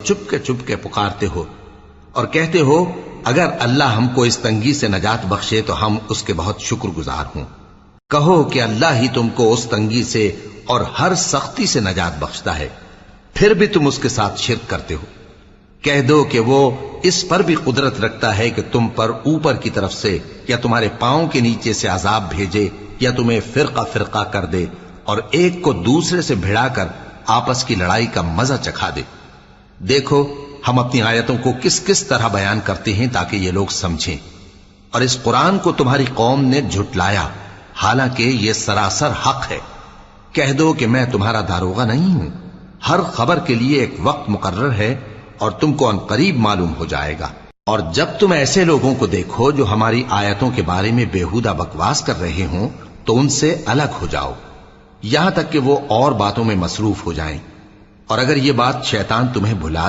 چپ کے پکارتے ہو اور کہتے ہو اگر اللہ ہم کو اس تنگی سے نجات بخشے تو ہم اس کے بہت شکر گزار ہوں۔ کہو کہ اللہ ہی تم کو اس تنگی سے اور ہر سختی سے نجات بخشتا ہے، پھر بھی تم اس کے ساتھ شرک کرتے ہو۔ کہہ دو کہ وہ اس پر بھی قدرت رکھتا ہے کہ تم پر اوپر کی طرف سے یا تمہارے پاؤں کے نیچے سے عذاب بھیجے یا تمہیں فرقہ فرقہ کر دے اور ایک کو دوسرے سے بھڑا کر آپس کی لڑائی کا مزہ چکھا دے۔ دیکھو ہم اپنی آیتوں کو کس کس طرح بیان کرتے ہیں تاکہ یہ لوگ سمجھیں، اور اس قرآن کو تمہاری قوم نے جھٹلایا حالانکہ یہ سراسر حق ہے۔ کہہ دو کہ میں تمہارا داروغہ نہیں ہوں، ہر خبر کے لیے ایک وقت مقرر ہے اور تم کو عنقریب معلوم ہو جائے گا۔ اور جب تم ایسے لوگوں کو دیکھو جو ہماری آیتوں کے بارے میں بےہودہ بکواس کر رہے ہوں تو ان سے الگ ہو جاؤ یہاں تک کہ وہ اور باتوں میں مصروف ہو جائیں، اور اگر یہ بات شیطان تمہیں بھلا دے